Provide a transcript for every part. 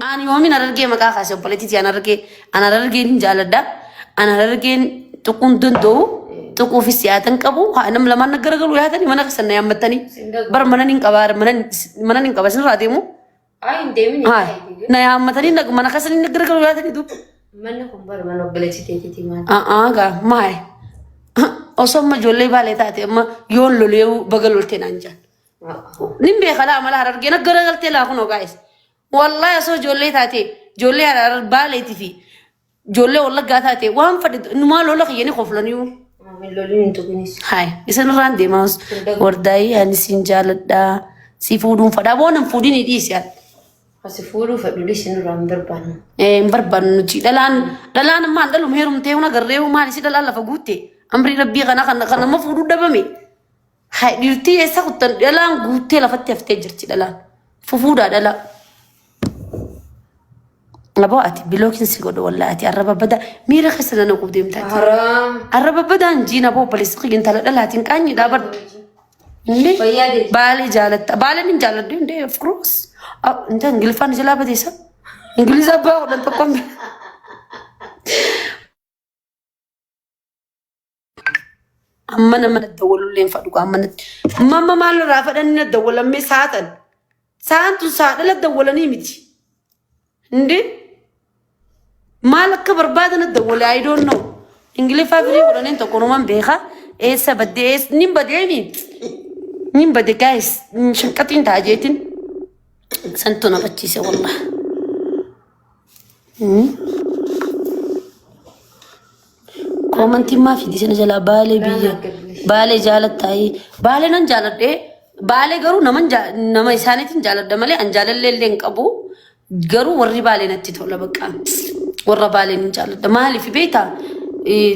أنا يومي نرجع مكان خاص بوليتي أنا رجع نجالدا أنا رجع تكون دندو تكون في سياتن كابو أنا لما نقرأ ويا هذا ما نقصنا يا متني بر منن كبار منن كبار سن راتيمو عندي هاي نيا متني نق ما نقصنا نقرأ ويا هذا دوب منكم بر منو بلتي تيجي ما كا ما هي أصلا جولي بالي تاتي أما يون لوليو بقول لتين أنجان نيم خلا ملا رجع نقرأ تلا خنو guys والله يا سو جولي تاتي جولي هرر بالي تفي جولي والله قاثاتي وهم فرد نما لولا خياني خوفلانيو من لولين تقوليش هاي إسن راندي ماوس ورداي يعني سنجال دا سيفودون فدا بونم فودين يديس يعني بس فولو فدوليش إنه رام بربان بربان نجي دلان ما دلهم هيرم تيونا غريو ما نسي دلال لفقوتي أمري ربي غنا ما فودو دبمي هاي ديرتي إسا كتن دلان قوتي لفتي أفتجرتي دلان ففودا دلان لبواتي بلوكين سيقولوا ولا أتي الربا بدا ميرا خسنا نقول ديم تاتي حرام الربا بدا نجينا بو بلسقي انت لا تنكاني دابر بالي جالت بالي نجالت دي اوف كورس انت انجلفان جلا بديسا انجليزا با ولا انت قم أمنا من الدول اللي ينفعوا أمنا ماما ما له رافع أن الدول مي ساعتن ساعة لا الدول نيمتي ندي مالك بربادنا الدول I don't know إنجلي فافري ولا نين تكونوا من بيخا إيش بدي إيش نيم بدي نيم بدي كايس شنكتين تاجيتين سنتنا بتشيسه والله كومنتي ما في دي سنة جلا بالي جالت تاي بالي نن جالت إيه بالي قرو نما إنساني تين جالت دمالي أنجال اللي أبو قرو وري بالي نتي ولا بقى ورا بالي نجالت دمالي في بيتها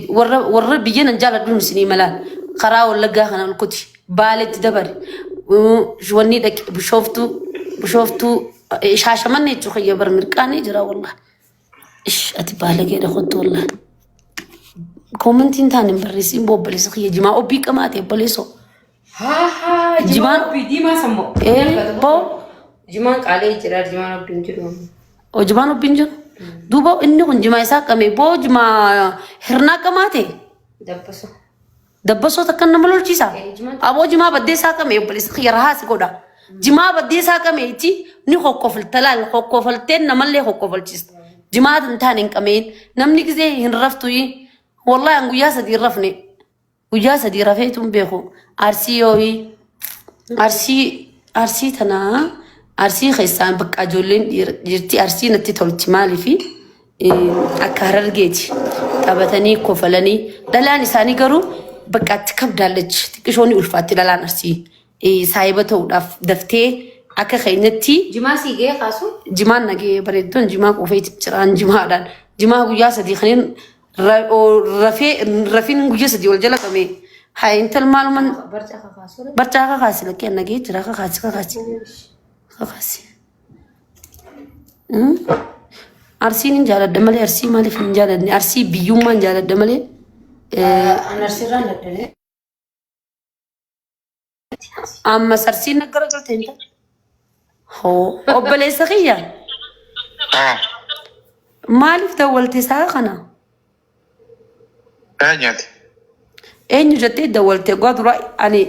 ورا بيجي نجالت دون سنين ملا خرا ولا جاهنا الكتي بالي تدبر جواني دك بشوفتو إيش عشان تخيل برمركاني جرا والله إيش أتبالي كده خد والله كومنتين تاني بريسين بو بليس خي جماعة أبي كما تبليسو ها جماعة أبي دي ما سمو بو جماعة عليه جرا جماعة بنجرون أو جماعة بنجر دوبا إنه كن جماعة ساكمي بو جماعة هرنا كما تي دبسو تكن ملول تيسا أبو جماعة بدي ساكمي بليس خي رهاس كودا جماعة بدي ساكمي تي نخو كفل تلال خو كفل تين نملي خو كفل تيس جماعة تاني كمين نمني كذي هنرفتوي والله أن وياسة رفني وياسة رفيتم بيخو أرسيوي أرسي تنا أرسي خيسان بك أجولين جرتي أرسي نتي تولتي مالي في أكهرر جيتي تابتني كوفلني دلاني ساني قرو بك أتكب دالج تكشوني ألفاتي دلان أرسي سايبتو دفتي أكا خينتي جماعة سيجي خاصو جماعة نجي بريدون جماعة كوفيت تران جماعة دان جماعة وياسة خلين رفين وجسد دي والجلا كمي هاي انت المعلومة برجع خاص لك أنا جيت راح خاص أرسي نجال الدملي أرسي مالي في نجال أرسي بيوم ما نجال الدملي أنا أرسي ران الدملي أما سرسي نقرأ قلت أنت هو أبلي سخية مالي في دولتي ساخنا eenyu jettee dawwalte godra ani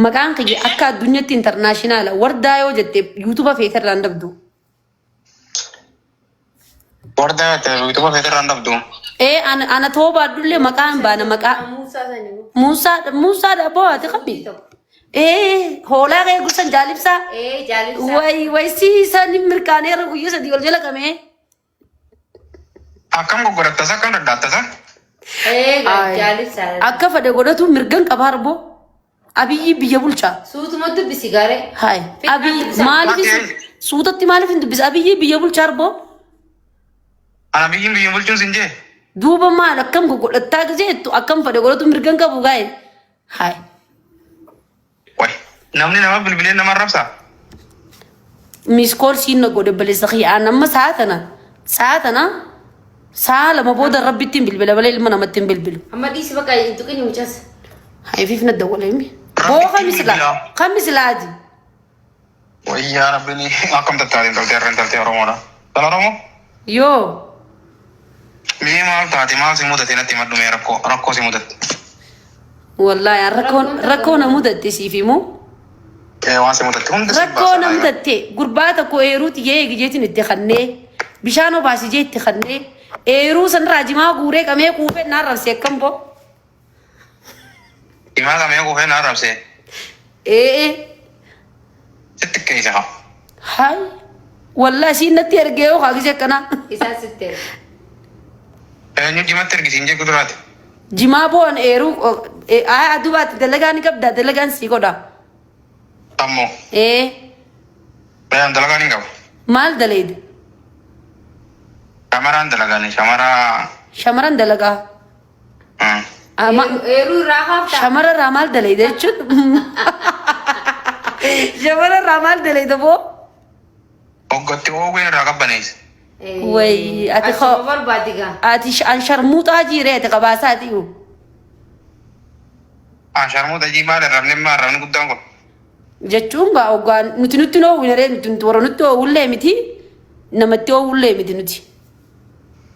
maqaan kiyya akka addunyaatti internaashinaala wardaayo jettee yuutuuba feeterraan dabdu ana tooba addullee maqaan baana maqaa Muusaa dhaboo ati qabbi hoolaa kee gursan jaalibsaa way siisan mirkaaneerra guyyaa sadii ol jala qabee akkam goggorattasa akkam daddaattasa akka fedhe godhatu mirgan qabaar boo abiyyi biyya bulchaa suutumatti bisigaare hay abiyyi maaliif suutatti maaliif hin dubbisa abiyyi biyya bulchaa boo ana biyyin biyya bulchuun sin jee duuba maal akkam godhattaa gajeettu akkam fedhe godhatu mirgan qabu gaa'e hay way namni nama bilbilee nama rabsa miskool siin na godhe baleessa xiyyaan amma saatana سالم أبود الرب تيم بالبلا ولا إلما نما تيم بالبلو. أما دي سبكة ينتقني وجاس. هاي في فينا الدولة يمي. هو خمس لا عادي. ويا ربني أكم تتعلم تلتي رومانا. Toloromo. Yo. Mii maal taate maal si mudate natti maddu mee rakkoo si mudatte. Wallahi rakkoo na mudate siifimu. Waan si mudatte hunda si Rakkoo na mudate gurbaa tokko eeruuti yee eegjeetiin itti kannee bishaan obaasijee itti kannee eeruu san raajimaa guuree qamee kuufee naan rabsee akkam boo. Himaa kamee kuufee naa rabsee. Sitti keessa haa. Hai. Wallahi siin natti ergee yoo kaagise akkana. Isaa sitte. Eenyu jimatti ergisiin jee kuduraati. Jimaa boon eeruu adubaatti dalagaa ni qabda dalagaan sii godha. Ammoo. Bayaan dalagaa ni qabu. Maal daleed? Shamaraan dalagaa ni shamaraa. Shamaran dalagaa. Eeruu irraa kaafta. Shamara irraa maal daleed jechuun? Shamara irraa maal daleed boo? Oggatti ooguu irraa qabbaneessa. Way ati Asuma barbaadigaa. ati an sharmuuxaa jiiree ati qabaasaati. Sharmuuta jimaa arrabni guddaan kun. Jechuun gaa ogaan nuti noowwinaree nuti warra nutti oowwullee miti namatti oowwullee miti nuti.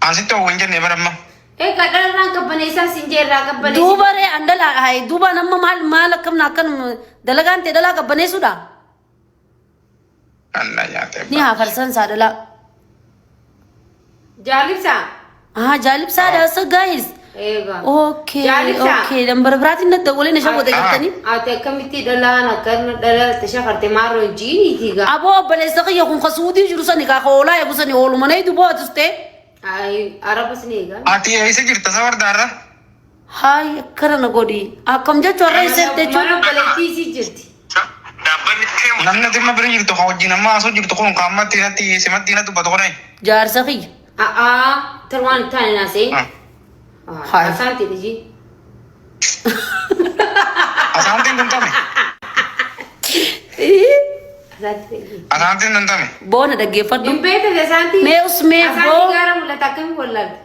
Asitti oowwin jennee baramma. Egaa dhalarraan qabbaneessaa sinjeerraa qabbaneessi. Duuba ree andala hayi duuba namma maal akkamna akkan dalagaan ta'e dalaa qabbaneessuudha. Anna nyaatee. Ni hafarsan saa dalaa. Jaalibsaa. Jaalibsaadha so guys. Eegaa. Okay, Jaalibsaa. okay. Lambar biraatiin na dawwalee na shawwata jirtanii. Ati akkamitti dhalaan akkan dhalate shafarte maarroo jiiniiti gaa. Aboo obboleessa kiyya kun kasuutii jiru sani kaa hoolaa eegu sani ooluma na idu bootis ta'e. Arabas ni eegaa. Ati eessa jirta sawardaarra? Hayi akkana na godhi. Akkam jechuun har'a isheef jechuun. Mana baleettiisii jirti. Namni dhimma bira jirtu haa wajjin amma asoo jirtu kun qaammatti natti simatti natti dubbatu kun. Jaarsa kiyya. Tarwaan taane naasee. Hai. Asaanti dhiji. Asaantiin kun tame. Asaanti dhiji. Asaantiin kun tame. Boona dhaggeeffadhu. Hin beekte asaanti. Mee usmee Asaanti boo gaara mul'ata akkamii wallaalte.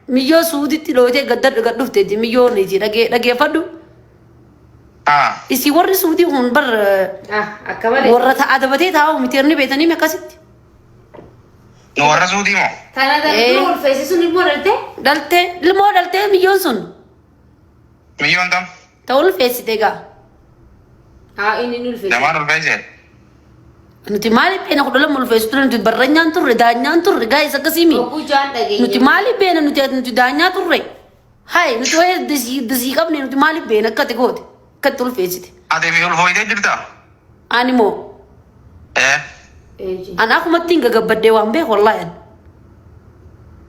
miyyoo suuditti dhootee gad dhufteetti miyyoo niiti dhaggeeffadhu. Isi warri suudii kun bar Akka malee. warra ta'a dabatee taa'u miti erni beetanii akkasitti. Nu warra suudii moo? Tana darbii ulfeessisuun ilmoo dhalte. Ilmoo dhaltee miyyoon sun Miyyoon tam? ta'u ulfeessite egaa. Inni ni ulfeessu. Namaan ulfeessee? Nuti maaliif beena kudha lama ulfeessu ture nuti barranyaan turre daanyaan turre gaa'is akkasii mi. Bokkuu jaan dhageenya. Nuti maaliif beena nuti daanyaa turre. Hayi nuti wayii disii qabne nuti maaliif beena akkati goote akkatti ulfeessite. Ati fi ulfooyitee jirta? Ani moo an akkumatti hin gagabbadee waan beeku wallaahi.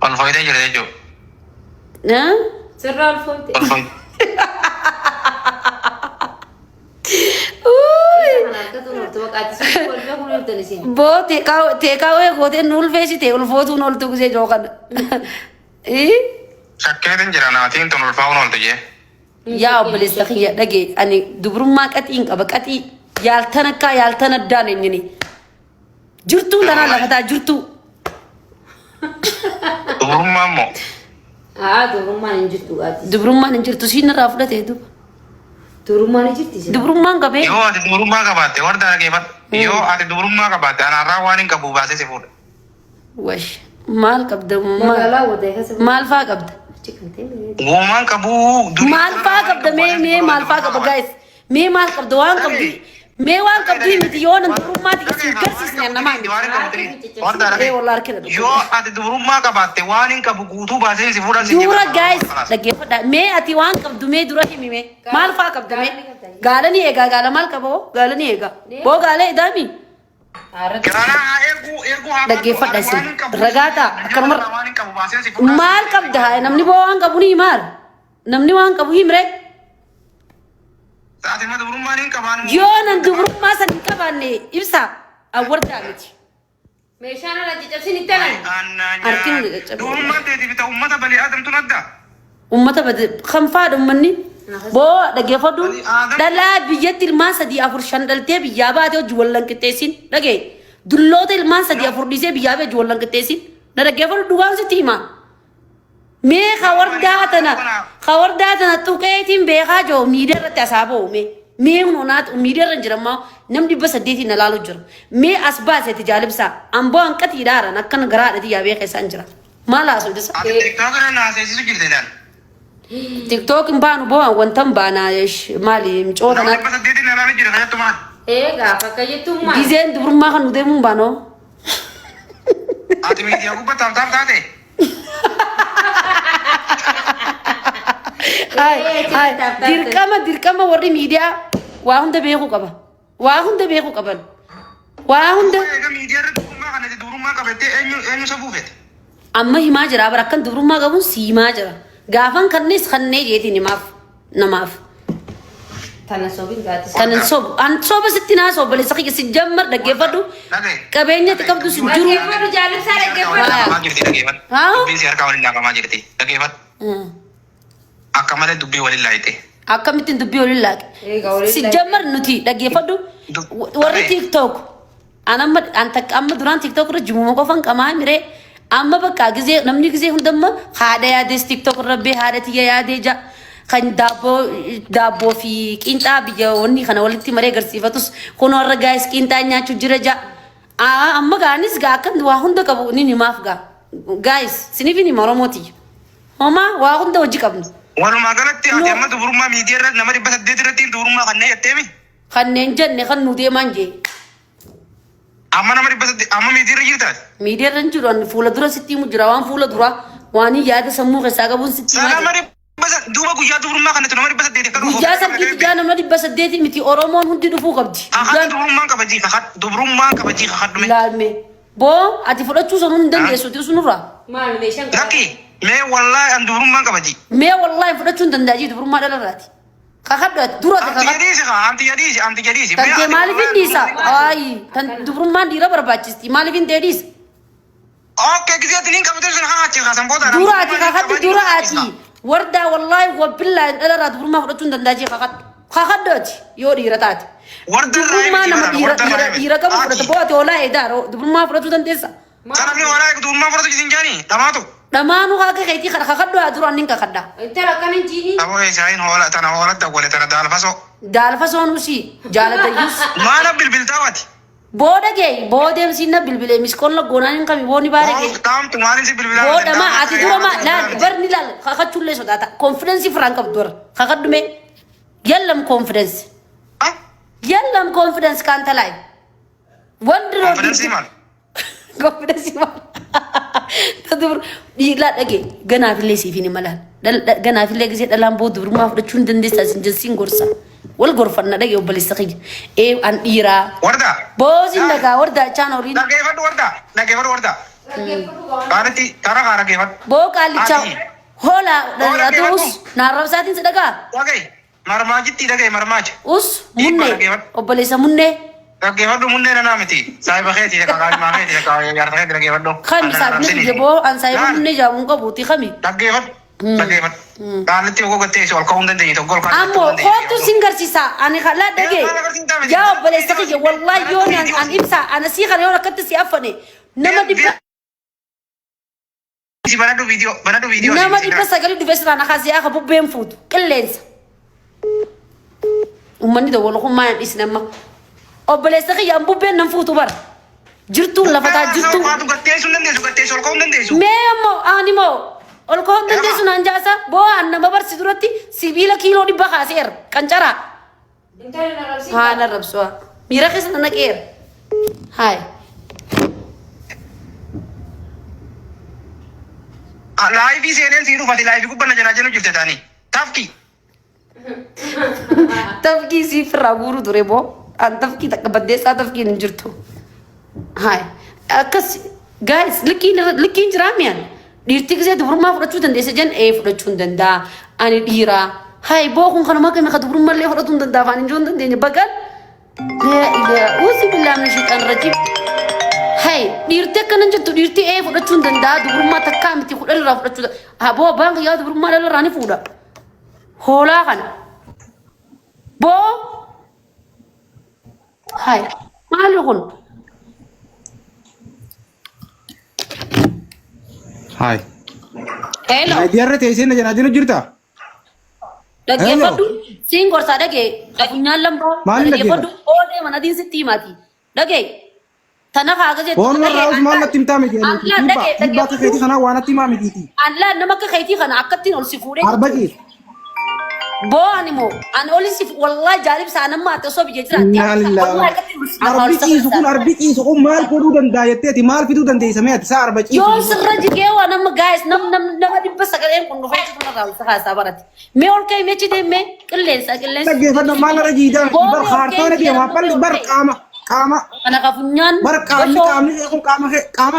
Ulfooyitee jirta jechuudha. Sirraa ulfooyte. Ulfooyitee. Boo teekaawee gootee nu ulfeessite ulfootuun oltu gusee joo kana. Shakkeetiin jira naatiin tun ulfaa'uun ooltu jee. Yaa obboleessa kiyya dhagee ani dubrummaa qaxiin qaba qaxii yaaltan akka yaaltan addaan eenyini. Jirtuu tanaa lafataa jirtuu. Dubrummaan moo? Dubrummaan hin jirtu ati. Dubrummaan hin jirtu siin irraa fudhatee duba. Dubrummaan hin jirti. Dubrummaan qabee. Yoo ati dubrummaa qabaatte warra dhaggeeffadhu. Yoo ati dubrummaa qabaatte anaarraa waan hin qabu baasee si fuudha. Wash maal qabda Magaalaa wotee keessa. maal faa qabda. Uumaan qabu. Maal faa qabda mee maal faa qabda guys mee maal qabda waan qabdi mee waan qabdi miti yoo nan dubrummaati isin garsiisne namaa miti. Wallah harkina dha. Yoo ati dubrummaa qabaatte waan hin qabu guutuu baasee si fuudha. Dura guys dhaggeeffadha mee ati waan qabdu mee dura himi mee maal faa qabda mee gaala ni eegaa gaala maal qaba hoo gaala ni eegaa boo gaala edaami. Dhaggeeffadha isin ragaa ta'a akkanuma maal qabda haa namni boo waan qabu ni himaar namni waan qabu himre. Yoo nan dubrummaa san hin qabaanne ibsa awwardaa miti. Meeshaan ala caccabsiin itti alan. Harkiin ni caccabee. Dubrummaan teetii bita uummata balii adamtu nadda. Uummata kan faadha uummanni boo dhaggeeffadhu dhalaa biyyatti ilmaan 3-4-5 dhaltee biyyaa baatee hojii wal lanqixxeessin dhagee dulloota ilmaan 3-4 dhiisee biyyaa bee hojii wal lanqixxeessin na dhaggeeffadhu dhugaan sitti hima. Mee kawardaa tana tuqeetiin beekaa joo miidhaa irratti asaaboo uume Mee hunaat miidiyaa irra jira maa namni 800 na laaluu jira. Mee as baaseeti jaalibsaa amboo hanqatii dhaaran akkan garaadhati yaabee keessaan jira. Maal haasoo isa? TikTok irra naaseesisu jirte dhaan. TikTok hin baanu boo wantan baanaa maali micoota Nama 800 na laaluu jira kanattu maal? Gaafa akka jettuun maal? Gizeen dubrummaa kan nu deemuun baanoo. Ati miidiyaa gubbaa taamtaam taate? Dirqama warri miidiyaa waa hunda beekuu qaba. Waa hunda beekuu qaban. Waa hunda. Egaa miidiyaa irratti durummaa kanatti durummaa qabattee eenyu safuu fete? Amma himaa jira bara akkan durummaa qabuun si himaa jira. Gaafan kannees kannee jeetiin himaaf namaaf. Tana sobiin gaatis. Kanan sobu. An soba sitti naa sobale sakki si jammar dhaggeeffadhu. Qabeenyatti qabdu si jiru. Dhaggeeffadhu jaalibsaa dhaggeeffadhu. Dhaggeeffamaa jirti dhaggeeffadhu. Dubbiin si harkaa waliin dhaaqamaa jirti dhaggeeffadhu. Akka malee dubbii waliin laayite. Akkamittiin dubbii waliin laaqe. Si jammar nuti dhaggeeffadhu. Warri TikTok. Amma duraan TikTok irra jimuma qofan qamaa miree. Amma bakka gizee namni gizee hundamma haadha yaadees TikTok irra bee haadha tiyya yaadee jaa. Kan daabboo fi qinxaa biyya wanni kana walitti maree agarsiifatus kun warra gaayis qinxaa nyaachuu jira jaa. Amma gaanis gaa akkan waa hunda qabu ni himaaf gaa. Gaayis siniif ni Oromooti. Homaa waa hunda hojii qabnu. Walumaa galatti ati amma dubrummaa miidiyaa irratti nama 800 irratti dubrummaa kanneen jetteemi. Kanneen jenne kan nu deemaan jee. Amma nama 800 amma miidiyaa irra jirtaati. Miidiyaa irra jiru fuula dura sitti himu jira waan fuula dura waan yaada sammuu keessaa qabuun sitti himu. Duuba guyyaa dubrummaa kanatti nama 800 akka dhufu. Guyyaa sabbiitti jaa nama 800 miti Oromoon hundi dhufuu qabdi. Kakad dubrummaan kabaji kakad dubrummaan kabaji kakad dhume. Laalme boo ati fudhachuu sanuu hin dandeessuti sunurraa. Maal meeshaan Lakki mee wallahi an dubrummaan kabaji. Mee wallahi fudhachuu hin danda'aji dubrummaa dhalarraati. Kakaddu dura Anti jadiisi. Tantee maaliif hin dhiisa? Ayi tan dubrummaan dhiira barbaachisti maaliif hin deedhiisa? Okay gizeetti niin qabatee sun haa achi kaasan booda. Duraati kakaddu duraati. Wardaa wallahi wabbillaa dhalarraa dubrummaa fudhachuu hin danda'aji kakaddu. Kakaddooti yoo dhiira taate. Dubrummaa nama dhiira qabu fudhata boote olaa eedaa dubrummaa fudhachuu dandeessa. Sanamni walaa dubrummaa fudhatu jisin jaani dhamaatu. Dhamaanu haaka keetii kana kakaddu haa duraan nin kakadda. Intala akkana jiini. Aboo isaayin hoola tana hoola dawwale tana daalfasoo. Daalfasoon usii jaalatayyus. Maana bilbiltaawati. Booda gee boodeemsiin na bilbilee miskoon goonaan hin kami booni baare gee. Taamtu maaliin si bilbilaa. Booda maa ati dura maa laal barni laal kakachuullee sodaata konfidensii firaan qabdu dura kakaddume yallam konfidensi. Yallam konfidensi kan talaay. Wandi roo. Konfidensii maal? Konfidensi maal? Tadur dhiiraa dhagee ganaafillee siif hin malaan. Ganaafillee gisee dhalaan booda dubrummaa fudhachuu hin dandeessaa sin jensiin gorsa. Wal gorfanna dhagee obboleessa kiyya. An dhiiraa. Wardaa. Boosin dhagaa wardaa chaan horiin. Dhageeffadhu wardaa. Kaanatti tara kaa dhageeffadhu. Boo qaallichaa hoolaa dhagaatuus naarrabsaatiin si dhagaa. Dhagee marmaajitti dhagee marmaaji. Us munnee obboleessa munnee. Dhageeffadhu munnee nanaa miti. Saayiba keetii kaakaalimaa keetii yaarta keetii dhageeffadhu. Kami saabni kiyya boo an saayiba munnee jaamuun qabuuti kami. Dhageeffadhu. Kaanatti yoo gogattee ol ka'uu hin dandeenye tokko ol kaa'uu hin Ammoo kootu sin garsiisa ani kalaa dhagee yaa obboleessa kiyya wallahi yoo an ibsa ana sii kana yoo akkatti si affane nama dhibba. Banadhu viidiyoo. Nama dhibba sagalii dhufee siraan akaasii akka bubbeen fuutu qilleensa. Uummanni dawwalu kun maayaan dhiisne amma. Obboleessa kiyya an bubbeen nan fuutu bara. Jirtuun lafataa jirtuun. Gatteessuu hin dandeessu ol ka'uu hin dandeessu. Mee ammoo ani moo ol ka'uu hin dandeessu naan jaasa boo an nama barsi duratti sibiila kiiloo 100 kaaseera qancaraa. Intala narrabsi. Haa narrabsuwaa. Miira keessa na naqeera. Haay. Laayifii seeneen sii dhufati laayifii gubbaa na jalaa jennu jirte taanii. Tafki. Tafkii siif irraa guuru ture boo. An tafkii takka baddeessaa tafkiin hin jirtu. Haay. Akkas gaayis likkiin jiraa miyaan. Dhiirti gisee dubrummaa fudhachuu dandeessa jen fudhachuu hin danda'a. Ani dhiiraa. Haay boo kun kanuma kame ka dubrummaa illee fudhachuu hin danda'a afaan hin jiru hin dandeenye bagal. Uusi billaamna shiiqan rajib. Haay dhiirti akkanan jettu dhiirti fudhachuu hin danda'a dubrummaa takkaa miti kudhan irraa fudhachuu danda'a. Boo abbaan kiyyaa dubrummaa dhalarraa ni fuudha. Hoolaa kana. Boo. Haay maali kun? Hai. Hello. Ai diarra teessee na jalaa jiru jirta? Dhaggeeffadhu. Siin gorsaa dhagee qafunyaan lamboo Maal dhaggeeffadhu oodee mana diin sitti himaati dhagee tana kaaga jettu Boon warraa Usmaan natti himtaa miti. Dhiibbaa akka keetii kanaa waan natti himaa mitiiti. Allah nama akka keetii kana akkattiin ol si fuudhee Arba ciis. boo ani moo ani oli si wallahi jaalib saa namma ate osoo biyya jiraatti Arbi ciisu kun arbi ciisu kun maal godhuu danda'a jetteeti maal fiduu dandeessa mee ati saa arba ciisu. yoo sirra jigee waa nama gaayis nama dhibba sagaleen kun dhufee tuma raawwata haasaa barate mee ol ka'e meechi deemee qilleensa Dhaggeeffadhu maal irra jiidaan bar kaartoona deemaa balli bar qaama. kana qafunyaan Bar qaamni kun qaama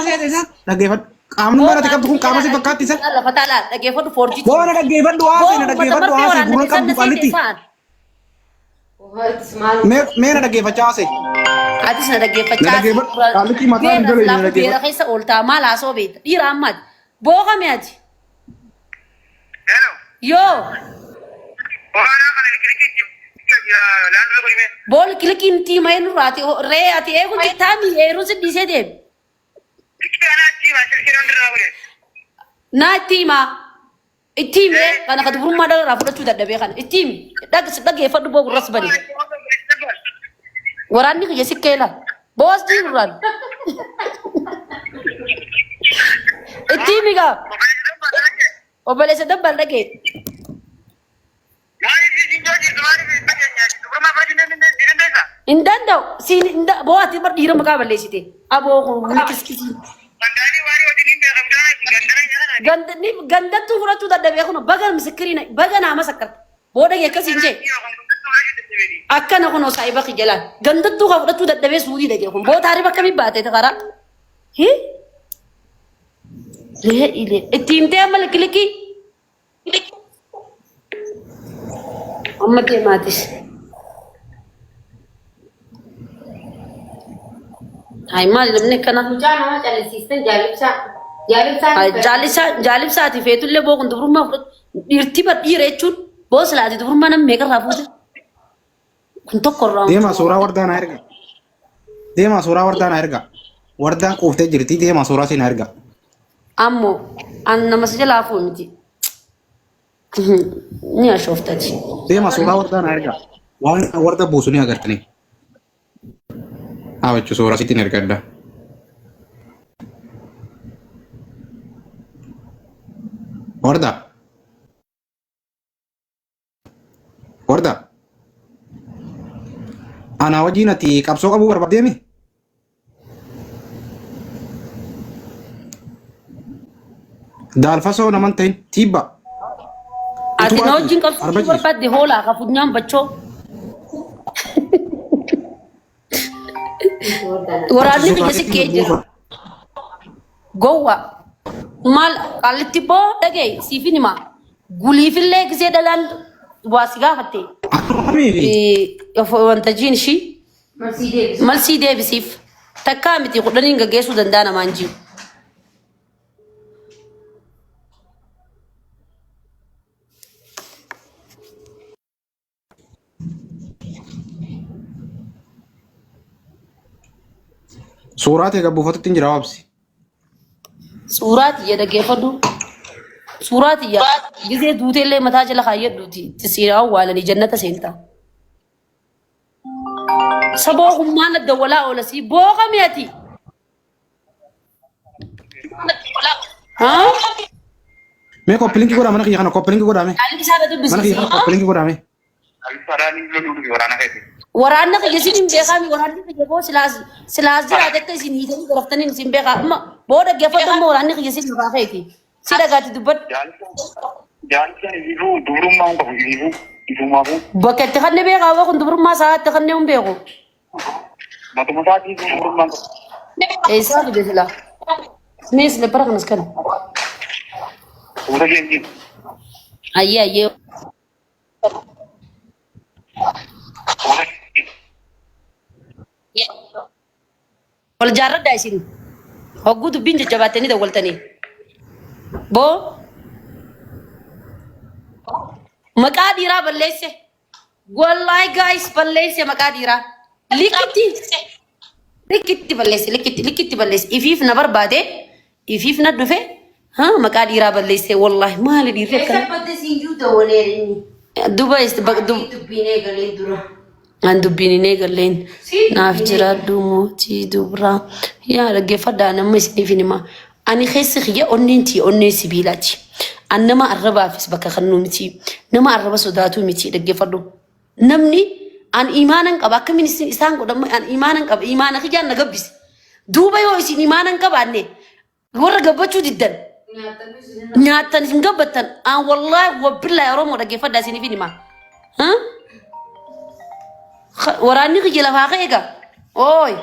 keessa isa dhaggeeffadhu. Qaamni mana ati qabdu kun qaama si fakkaatti isa. lafa taalaa dhaggeeffadhu foorjii Boona dhaggeeffadhu haasee na dhaggeeffadhu haasee gurra qabdu qallitti. Mee na dhaggeeffachaa haasee. Atis na dhaggeeffachaa dhaggeeffadhu qallitti mataa hin galee na beera dhaggeeffadhu. keessa ooltaa maal haasoo beekta dhiira ammaati bookame ati Hello. yoo Waraana kana kirkirki laannoo godhime. bool kilikiin tiimee nurraati ree ati eegu jettaami eeruu si dhiisee deemi Kirkirki ana achiima shirkiraan dirraa godhe. naa itti himaa itti himee kana ka dubrummaa dhalarraa fudhachuu dadhabee kana itti himi dhaggeeffadhu boo gurras bari waraanni kiyya sikkeela boos diinurraan itti himi gaa obboleessa dabbal dhagee hin danda'u siin boo ati bar dhiira maqaa balleessite aboo kun kiskisi gandattuu fudhachuu dadhabee kun baga misikiriina baga naama sakkarte boo dhagee akkasiin jee akkana kun saayiba kijalaan gandattuu kaa fudhachuu dadhabee suudii dhagee kun boo taariif akkamii baatee karaa ree ilee itti himtee amma likkilikii amma deemaatis Hai maal namni kana Mucaa nama callisiistan jaalibsaa. jaalibsaati feetullee boo kun dubrummaa fudhatu dhiirti bar dhiira jechuun boo silaati dubrummaa namni meeqarraa fuute kun tokko irraa Deemaa suuraa wardaa na erga. Deemaa suuraa wardaa na erga. Wardaan quuftee jirti deemaa suuraa si na erga. ammoo an nama si jalaa fuu miti ni ashooftati Deemaa suuraa wardaa na erga. Waan warda buusu ni agartanii. Haa jechuun suuraa sitti na ergadda. Warda. Warda. Ana wajjin ati qabsoo qabuu barbaaddeemi? Daalfasoo naman ta'in tiibba. ati na wajjin qabsuu barbaadde hoolaa ka funyaan bachoo waraanni biyya sikkee jira gowwa maal qallitti boo dhagee siifin hima guliifillee gisee dhalaan waa si gaafatte wanta jiin ishii malsii deebisiif takkaa miti kudhaniin gaggeessuu danda'a namaan jiru. Suuraa ta'e gabbuufatutti hin jira waabsi. Suuraa tiyya dhaggeeffadhu. Suuraa tiyya gisee duuteellee mataa jala kaayyadhuuti tisiiraa awwaalanii jannata seentaa. Saboo humnaan adda walaa oolasii booqame ati. Mee koppilinki godhaa mana kiyya kana koppilinki godhaa mee. Haalli isaa irra Mana kiyya dubbisiisa. kana koppilinki godhaa mee. Waraana keessa. Waraanna kiyya isin hin beekami waraanni kiyya boo silaas jiraate akka isin hiitanii garaftanii isin beekaa amma boo dhaggeeffadhu amma waraanni kiyya isin irraa ka'eeti. Si dhagaatti dubbadhu. Jaalisa ifuu dubrummaa qabu ifummaa kun Bakka itti kanne beekaa waa kun dubrummaa isaa itti kanne hin beeku. matuma isaatii dubrummaa qabu. Eessaa fide silaa? Mee sila bara kanas kana. Suura keenya. Ayyee ayyee. Wal jaarradhaa isin hogguu dubbiin jajjabaattanii dawwaltanii boo maqaa dhiiraa balleesse wallahi gaayis balleesse maqaa dhiiraa likkitti balleesse likkitti balleesse ifiif na barbaade ifiif na dhufe maqaa dhiiraa balleesse wallahi maali dhiirri akkana Eessatti siinjuu ta'uuneerinni. Duba ist Dubbinee galee dura. an dubbinee galleen naaf jiraadhu mootii dubraa yaa dhaggeeffadhaa nama isiniif hima ani keessi xiyya onneenti onnee sibiilaati an nama arrabaafis bakka kannuu miti nama arraba sodaatu miti dhaggeeffadhu namni an imaanan qaba akkamiin isaan godhamu an imaanan qaba imaana kiyyaan na gabbise duuba yoo isin imaanan qabaanne warra gabbachuu diddan nyaattan isin gabbattan an wallaahi wabbillaahi oromoo dhaggeeffadhaa isiniif hima waraanni kiyya lafaa ka'eega ooy